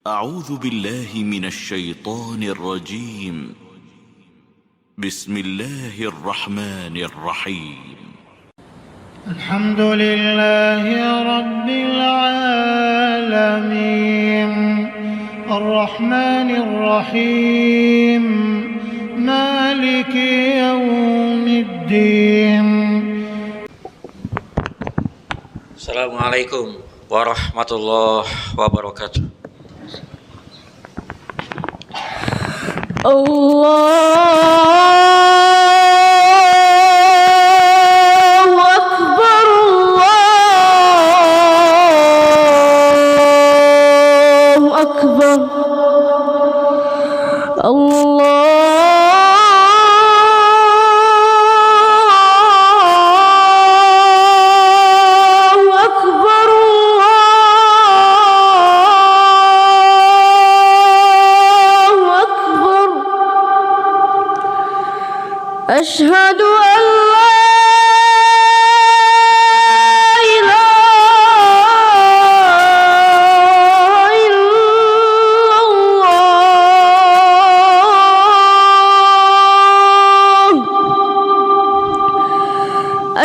أعوذ بالله من الشيطان الرجيم. بسم الله الرحمن الرحيم. الحمد لله رب العالمين الرحمن الرحيم مالك يوم الدين. Assalamualaikum warahmatullahi wabarakatuh. Allahu Akbar, Allahu Akbar, Allahu Akbar, Allahu Akbar. أشهد أن لا إله إلا الله.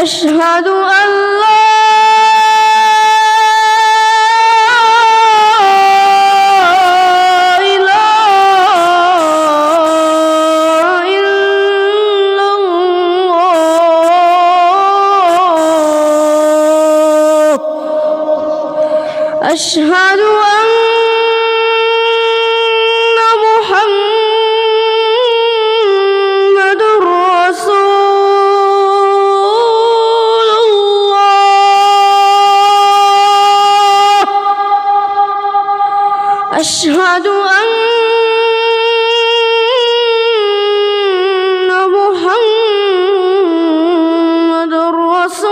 أشهد أن لا إله إلا الله. أشهد أن محمد رسول الله. أشهد أن محمد رسول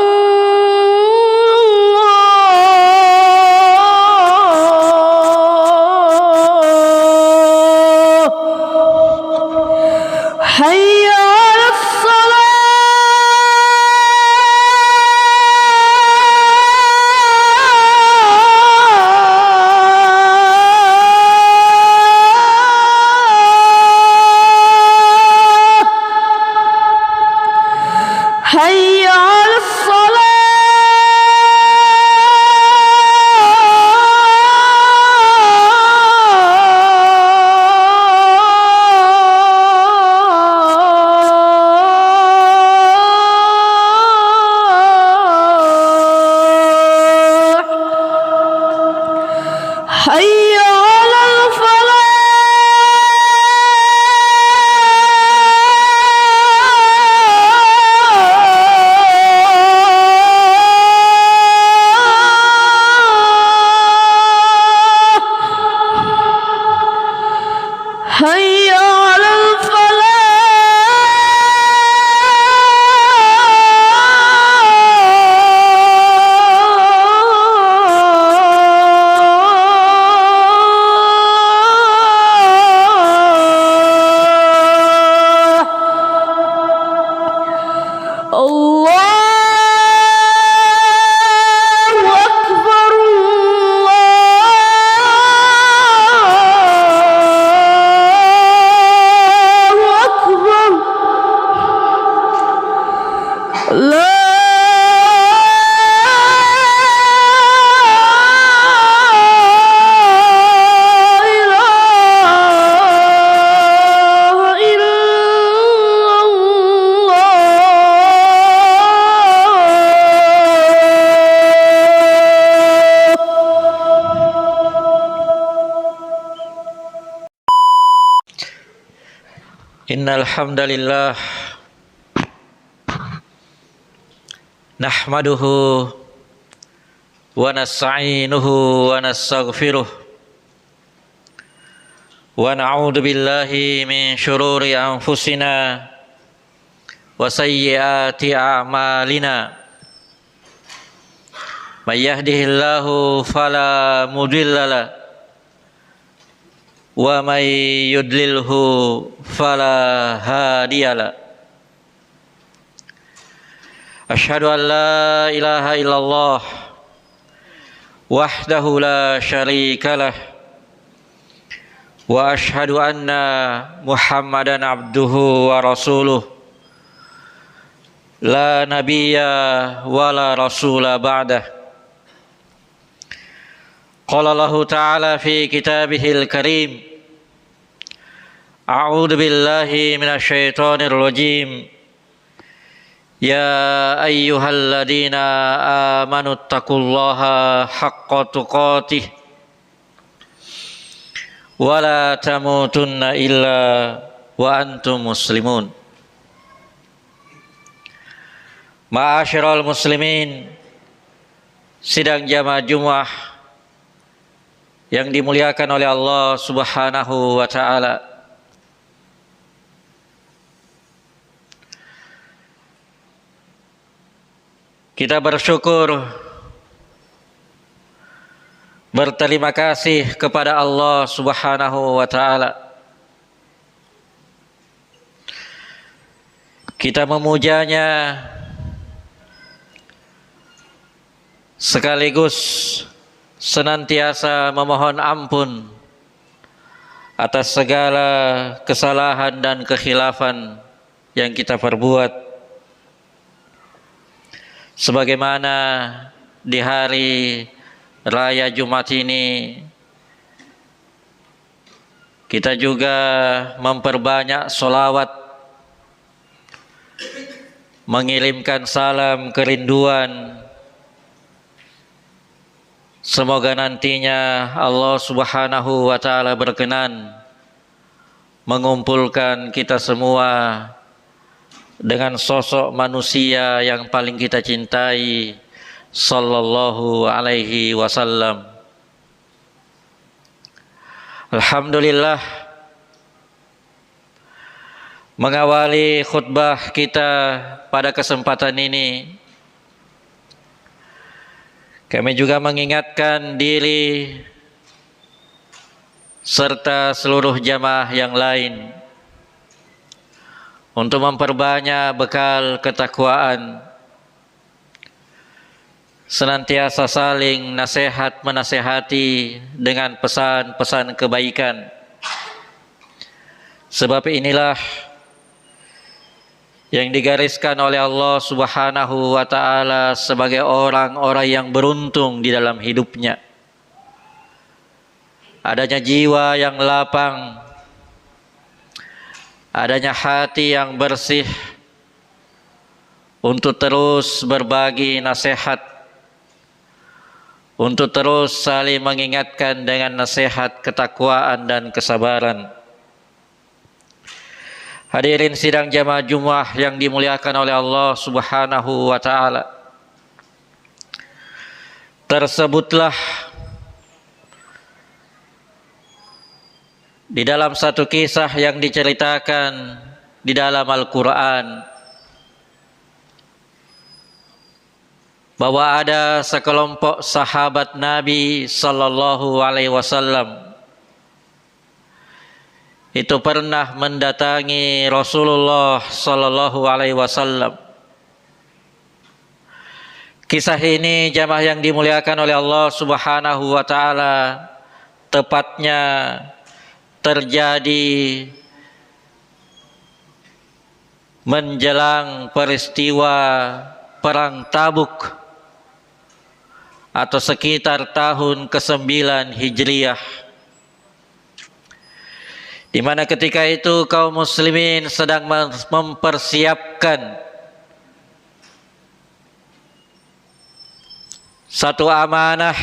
الله. حي على الصلاة. حي على الصلاة. حي على الفلاح. حي على الفلاح. الله أكبر، الله أكبر. لا إله إلا الله. Innal hamdalillah nahmaduhu wa nasta'inuhu wa nastaghfiruh wa na'udzu billahi min shururi anfusina wa sayyiati a'malina. May yahdihillahu fala mudilla lahu wa may yudlilhu fala hadiyalah. Asyhadu an la ilaha illallah wahdahu la syarikalah وأشهد أن محمدا عبده ورسوله لا نبي ولا رسول بعده قال الله تعالى في كتابه الكريم أعوذ بالله من الشيطان الرجيم يا أيها الذين آمنوا اتقوا الله حق تقاته ولا تموتن إلا وأنتم مسلمون. Ma'asyiral muslimin, sidang jamaah Jumat yang dimuliakan oleh Allah Subhanahu wa taala. Kita bersyukur, berterima kasih kepada Allah Subhanahu wa taala. Kita memujanya sekaligus senantiasa memohon ampun atas segala kesalahan dan kekhilafan yang kita perbuat. Sebagaimana di hari Raya Jumat ini kita juga memperbanyak sholawat, mengirimkan salam kerinduan. Semoga nantinya Allah Subhanahu wa taala berkenan mengumpulkan kita semua dengan sosok manusia yang paling kita cintai, sallallahu alaihi wasallam. Alhamdulillah, mengawali khutbah kita pada kesempatan ini, kami juga mengingatkan diri serta seluruh jamaah yang lain untuk memperbanyak bekal ketakwaan, senantiasa saling nasihat menasihati dengan pesan-pesan kebaikan. Sebab inilah yang digariskan oleh Allah Subhanahu wa taala sebagai orang-orang yang beruntung di dalam hidupnya. Adanya jiwa yang lapang, adanya hati yang bersih untuk terus berbagi nasihat, untuk terus saling mengingatkan dengan nasihat ketakwaan dan kesabaran. Hadirin sidang jamaah Jumat yang dimuliakan oleh Allah Subhanahu wa taala. Tersebutlah di dalam satu kisah yang diceritakan di dalam Al-Quran bahwa ada sekelompok sahabat Nabi Sallallahu Alaihi Wasallam itu pernah mendatangi Rasulullah Sallallahu Alaihi Wasallam. Kisah ini jamaah yang dimuliakan oleh Allah Subhanahu wa taala tepatnya terjadi menjelang peristiwa Perang Tabuk atau sekitar tahun ke-9 Hijriah, di mana ketika itu kaum muslimin sedang mempersiapkan satu amanah,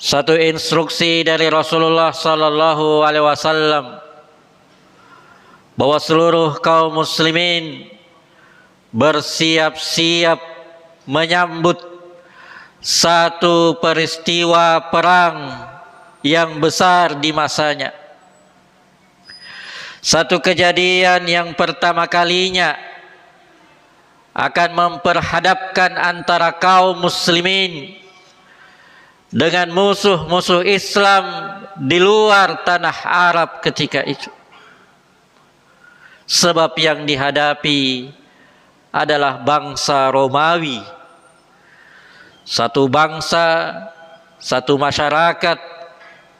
satu instruksi dari Rasulullah sallallahu alaihi wasallam bahwa seluruh kaum muslimin bersiap-siap menyambut satu peristiwa perang yang besar di masanya. Satu kejadian yang pertama kalinya akan memperhadapkan antara kaum muslimin dengan musuh-musuh Islam di luar tanah Arab ketika itu. Sebab yang dihadapi adalah bangsa Romawi, satu bangsa, satu masyarakat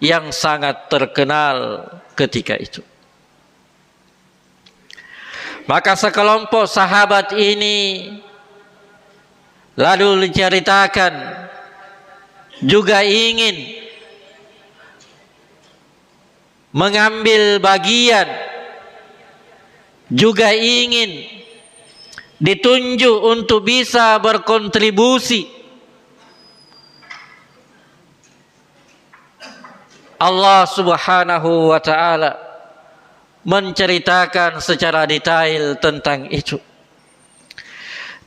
yang sangat terkenal ketika itu. Maka sekelompok sahabat ini lalu diceritakan juga ingin mengambil bagian, juga ingin ditunjuk untuk bisa berkontribusi. Allah Subhanahu wa ta'ala menceritakan secara detail tentang itu.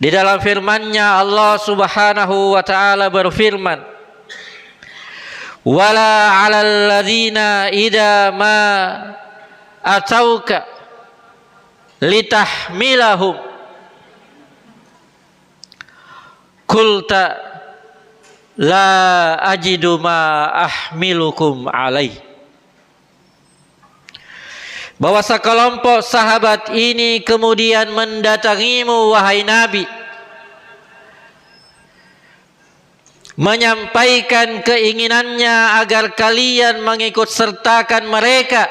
Di dalam firman-Nya Allah Subhanahu wa ta'ala berfirman, "Wala 'alal ladzina idza ma atauka litahmilahum qulta la ajidu ma ahmilukum alaih." Bahwa sekelompok sahabat ini kemudian mendatangimu wahai Nabi, menyampaikan keinginannya agar kalian mengikut sertakan mereka,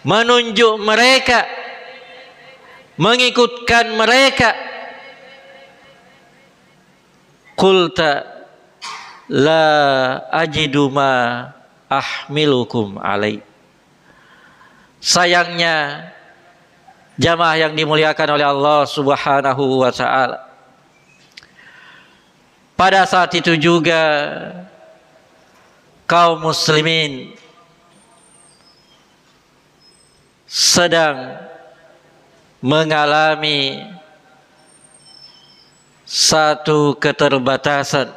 menunjuk mereka, mengikutkan mereka. Qulta la ajidu ma ahmilukum alaih. Sayangnya jamaah yang dimuliakan oleh Allah Subhanahu wa ta'ala, pada saat itu juga kaum muslimin sedang mengalami satu keterbatasan.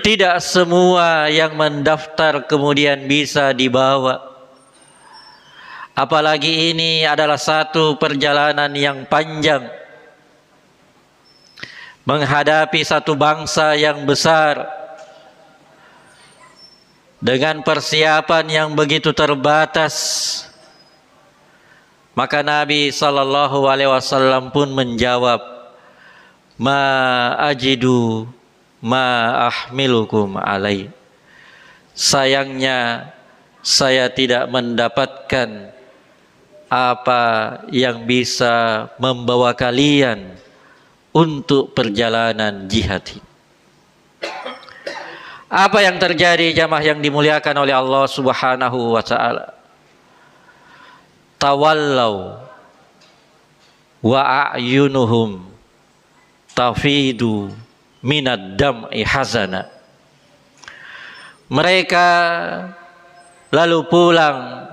Tidak semua yang mendaftar kemudian bisa dibawa. Apalagi ini adalah satu perjalanan yang panjang menghadapi satu bangsa yang besar dengan persiapan yang begitu terbatas. Maka Nabi sallallahu alaihi wasallam pun menjawab, "Ma ajidu ma ahmilukum alaih." Sayangnya saya tidak mendapatkan apa yang bisa membawa kalian untuk perjalanan jihad ini. Apa yang terjadi jamaah yang dimuliakan oleh Allah Subhanahu wa ta'ala? Tawallau wa a'yunuhum tafidu minad dam'i hazana. Mereka lalu pulang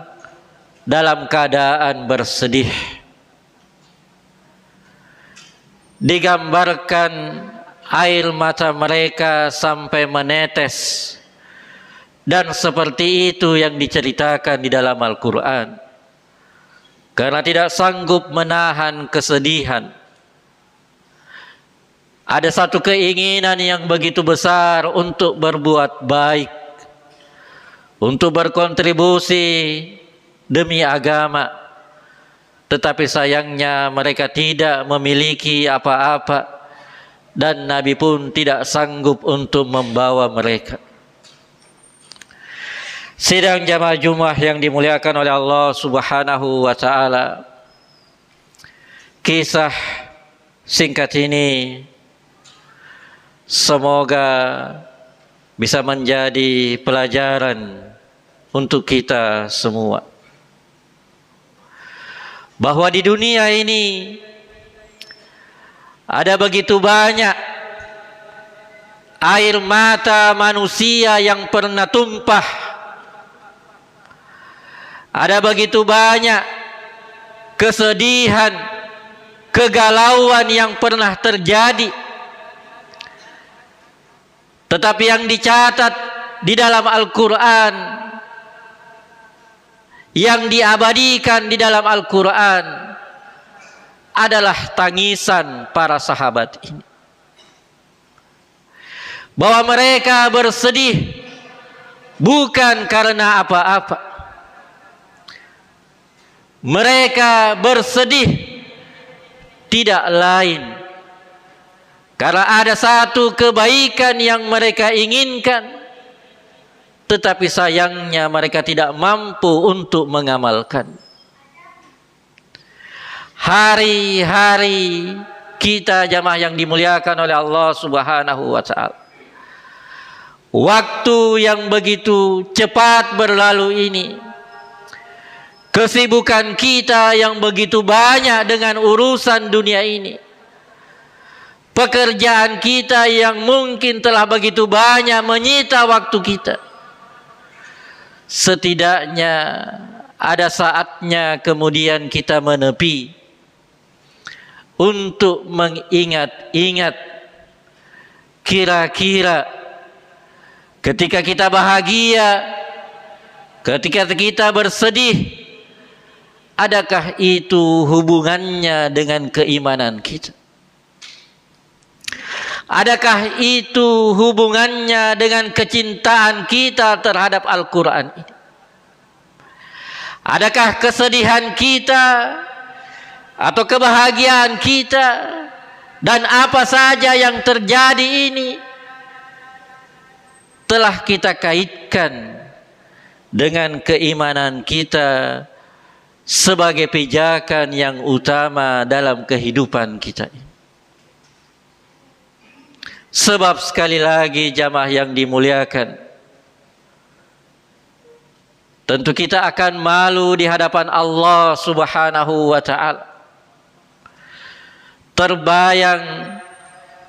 dalam keadaan bersedih. Digambarkan air mata mereka sampai menetes, dan seperti itu yang diceritakan di dalam Al-Quran. Karena tidak sanggup menahan kesedihan. Ada satu keinginan yang begitu besar untuk berbuat baik, untuk berkontribusi demi agama, tetapi sayangnya mereka tidak memiliki apa-apa, dan Nabi pun tidak sanggup untuk membawa mereka. Sidang jamaah Jumat yang dimuliakan oleh Allah Subhanahu wa ta'ala, kisah singkat ini semoga bisa menjadi pelajaran untuk kita semua, bahwa di dunia ini ada begitu banyak air mata manusia yang pernah tumpah. Ada begitu banyak kesedihan, kegalauan yang pernah terjadi. Tetapi yang dicatat di dalam Al-Quran, yang diabadikan di dalam Al-Quran adalah tangisan para sahabat ini. Bahwa mereka bersedih bukan karena apa-apa. Mereka bersedih tidak lain karena ada satu kebaikan yang mereka inginkan, tetapi sayangnya mereka tidak mampu untuk mengamalkan. Hari-hari kita jamaah yang dimuliakan oleh Allah Subhanahu wa taala, waktu yang begitu cepat berlalu ini, kesibukan kita yang begitu banyak dengan urusan dunia ini, pekerjaan kita yang mungkin telah begitu banyak menyita waktu kita, setidaknya ada saatnya kemudian kita menepi untuk mengingat-ingat kira-kira ketika kita bahagia, ketika kita bersedih, adakah itu hubungannya dengan keimanan kita? Adakah itu hubungannya dengan kecintaan kita terhadap Al-Quran ini? Adakah kesedihan kita atau kebahagiaan kita dan apa saja yang terjadi ini telah kita kaitkan dengan keimanan kita sebagai pijakan yang utama dalam kehidupan kita ini? Sebab sekali lagi jamaah yang dimuliakan, tentu kita akan malu di hadapan Allah Subhanahu wa taala. Terbayang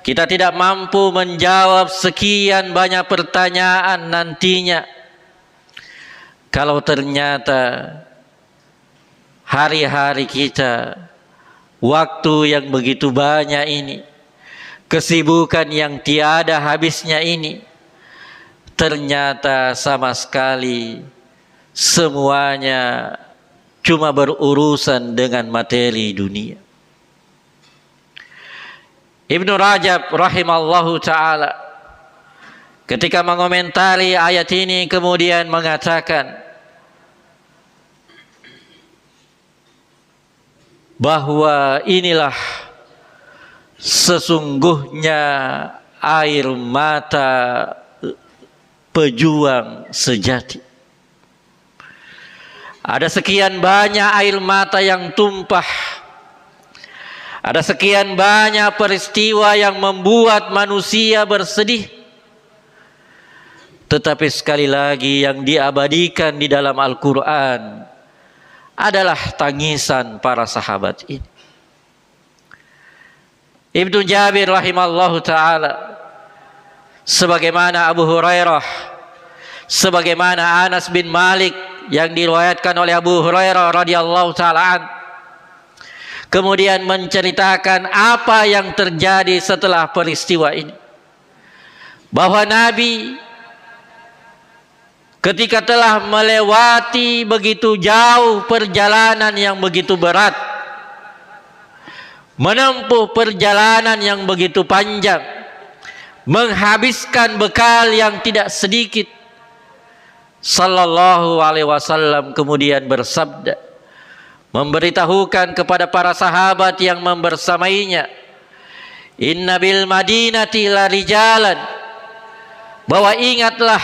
kita tidak mampu menjawab sekian banyak pertanyaan nantinya kalau ternyata hari-hari kita, waktu yang begitu banyak ini, kesibukan yang tiada habisnya ini, ternyata sama sekali semuanya cuma berurusan dengan materi dunia. Ibnu Rajab rahimallahu ta'ala ketika mengomentari ayat ini kemudian mengatakan bahwa inilah sesungguhnya air mata pejuang sejati. Ada sekian banyak air mata yang tumpah, ada sekian banyak peristiwa yang membuat manusia bersedih, tetapi sekali lagi yang diabadikan di dalam Al-Quran adalah tangisan para sahabat ini. Ibnu Jabir rahimallahu ta'ala, sebagaimana Abu Hurairah, sebagaimana Anas bin Malik yang diriwayatkan oleh Abu Hurairah radhiyallahu ta'ala an, kemudian menceritakan apa yang terjadi setelah peristiwa ini. Bahwa Nabi ketika telah melewati begitu jauh perjalanan yang begitu berat, menempuh perjalanan yang begitu panjang, menghabiskan bekal yang tidak sedikit, sallallahu alaihi wasallam kemudian bersabda, memberitahukan kepada para sahabat yang membersamainya, inna bil madinati la rijalan, bahwa ingatlah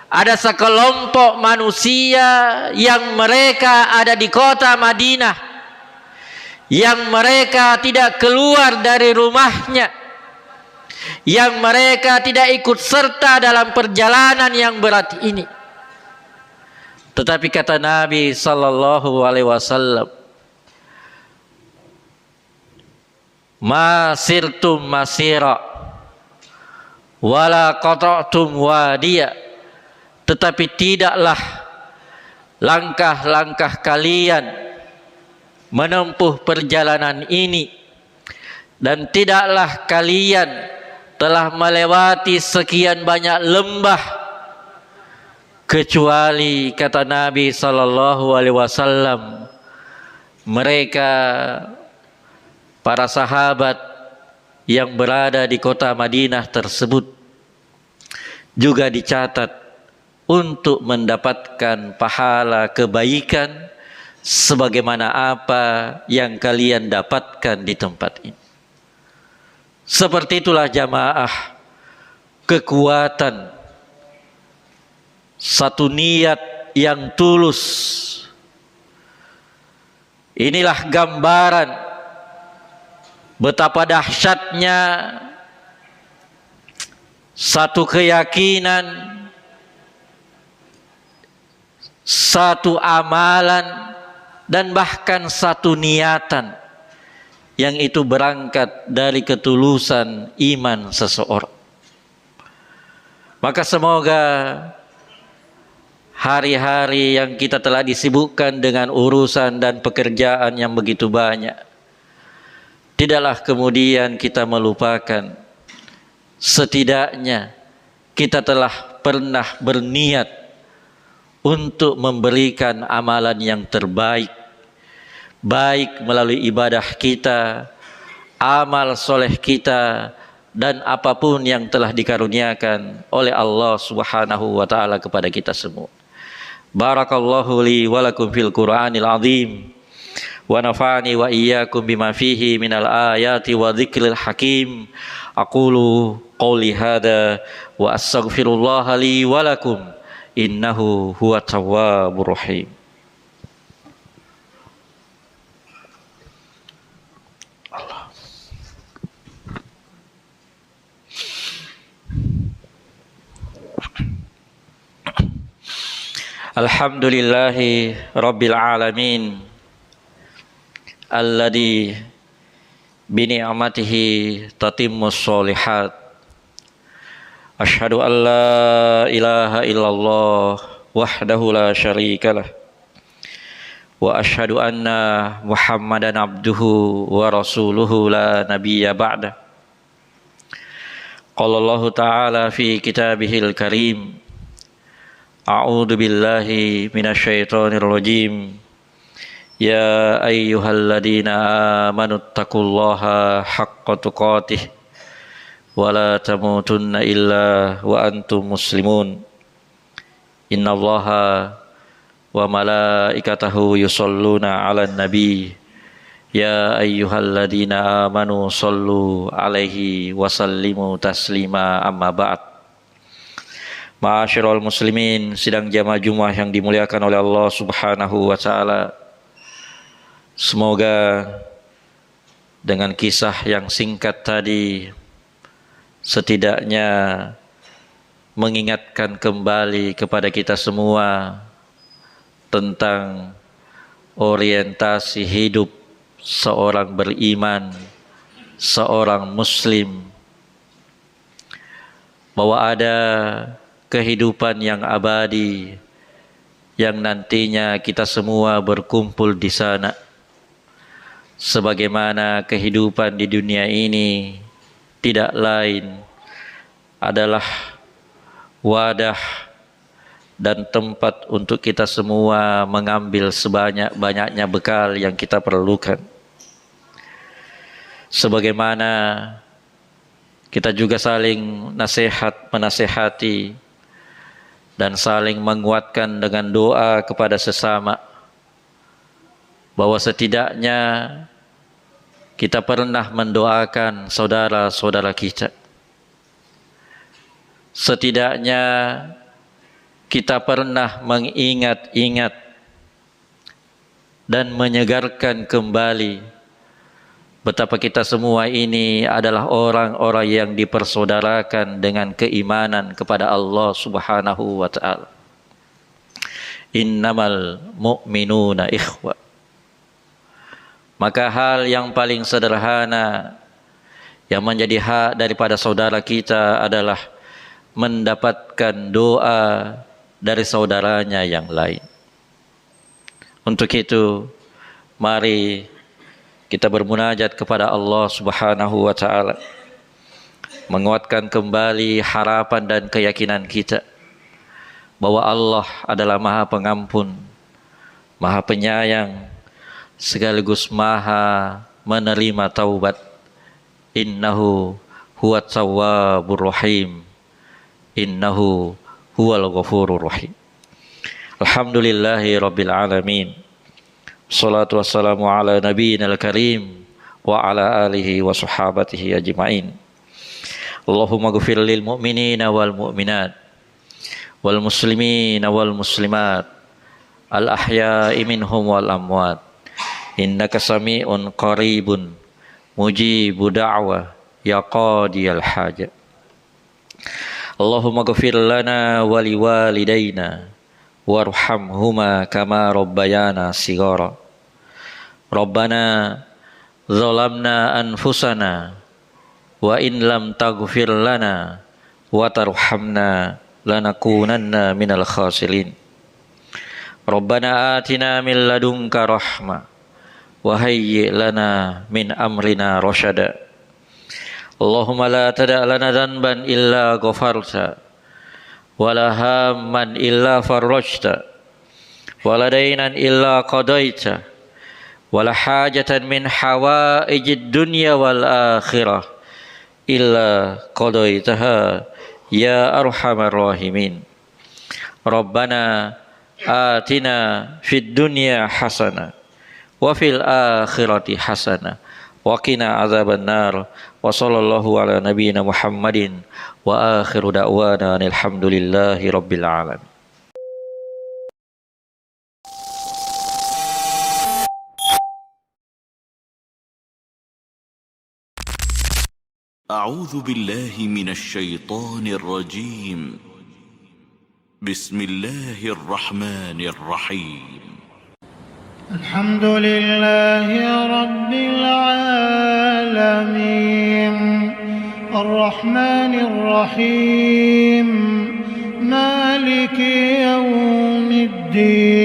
ada sekelompok manusia yang mereka ada di kota Madinah, yang mereka tidak keluar dari rumahnya, yang mereka tidak ikut serta dalam perjalanan yang berat ini. Tetapi kata Nabi sallallahu alaihi wasallam, ma sirtum masira wala qata'tum wadiya, tetapi tidaklah langkah-langkah kalian menempuh perjalanan ini, dan tidaklah kalian telah melewati sekian banyak lembah, kecuali kata Nabi sallallahu alaihi wasallam, mereka para sahabat yang berada di kota Madinah tersebut juga dicatat untuk mendapatkan pahala kebaikan sebagaimana apa yang kalian dapatkan di tempat ini. Seperti itulah jamaah kekuatan satu niat yang tulus. Inilah gambaran betapa dahsyatnya satu keyakinan, satu amalan, dan bahkan satu niatan yang itu berangkat dari ketulusan iman seseorang. Maka semoga hari-hari yang kita telah disibukkan dengan urusan dan pekerjaan yang begitu banyak, tidaklah kemudian kita melupakan setidaknya kita telah pernah berniat untuk memberikan amalan yang terbaik, baik melalui ibadah kita, amal soleh kita, dan apapun yang telah dikaruniakan oleh Allah Subhanahu wa taala kepada kita semua. Barakallahu li wa lakum fil Qur'anil azim wa nafa'ani wa iyyakum bima fihi minal ayati wa dzikril hakim. Aqulu qawli hadza wa astaghfirullah li wa lakum innahu huwat tawwabur rahim. Alhamdulillahi Rabbil Alamin alladhi bini'amatihi tatimmus sholihat. Ashhadu an la ilaha illallah wahdahu la syarikalah wa ashhadu anna Muhammadan abduhu wa rasuluhu la nabiyya ba'da. Qala Allah ta'ala fi kitabihil karim, a'udzu billahi minasyaitonir rajim. Ya ayyuhalladzina amanu taqullaha haqqa tuqatih wa la tamutunna illa wa antum muslimun. Innallaha wa malaikatahu yusholluna 'alan nabi. Ya ayyuhalladzina amanu shallu 'alaihi wa sallimu taslima, amma ba'd. Ma'asyiral muslimin, sidang jamaah Jumat yang dimuliakan oleh Allah Subhanahu wa taala. Semoga dengan kisah yang singkat tadi setidaknya mengingatkan kembali kepada kita semua tentang orientasi hidup seorang beriman, seorang muslim, bahwa ada kehidupan yang abadi yang nantinya kita semua berkumpul di sana. Sebagaimana kehidupan di dunia ini tidak lain adalah wadah dan tempat untuk kita semua mengambil sebanyak-banyaknya bekal yang kita perlukan. Sebagaimana kita juga saling menasehati dan saling menguatkan dengan doa kepada sesama, bahwa setidaknya kita pernah mendoakan saudara-saudara kita. Setidaknya kita pernah mengingat-ingat dan menyegarkan kembali betapa kita semua ini adalah orang-orang yang dipersaudarakan dengan keimanan kepada Allah Subhanahu wa ta'ala. Innamal mu'minuna ikhwa. Maka hal yang paling sederhana yang menjadi hak daripada saudara kita adalah mendapatkan doa dari saudaranya yang lain. Untuk itu, mari kita bermunajat kepada Allah Subhanahu wa ta'ala, menguatkan kembali harapan dan keyakinan kita bahwa Allah adalah Maha Pengampun, Maha Penyayang, sekaligus Maha menerima taubat. Innahu huwat tawwabur rahim. Innahu huwal ghafurur rahim. Alhamdulillahi rabbil alamin. Salatu wassalamu ala nabiyyinal karim wa ala alihi wa sahabatihi ajma'in. Allahumma ghfir lil mu'minina wal mu'minat والمسلمين والمسلمات الأحياء منهم والأموات إنك سميع قريب مجيب دعوة يا قاضي الحاجة اللهم اغفر لنا ولوالدينا وارحمهما كما ربيانا صغارا ربنا ظلمنا أنفسنا وإن لم تغفر لنا وترحمنا لنكونن من الخاسرين ربنا آتنا من لدنك رحمة وهيئ لنا من أمرنا رشدا اللهم لا تدع لنا ذنبا إلا غفرته ولا هاما إلا فرجته ولا دينا إلا قضيته ولا حاجة من حوائج الدنيا والآخرة إلا قضيتها يا أرحم الراحمين ربنا آتنا في الدنيا حسنة وفي الآخرة حسنة وقنا عذاب النار وصلى الله على نبينا محمد وآخر دعوانا الحمد لله رب العالمين. أعوذ بالله من الشيطان الرجيم بسم الله الرحمن الرحيم الحمد لله رب العالمين الرحمن الرحيم مالك يوم الدين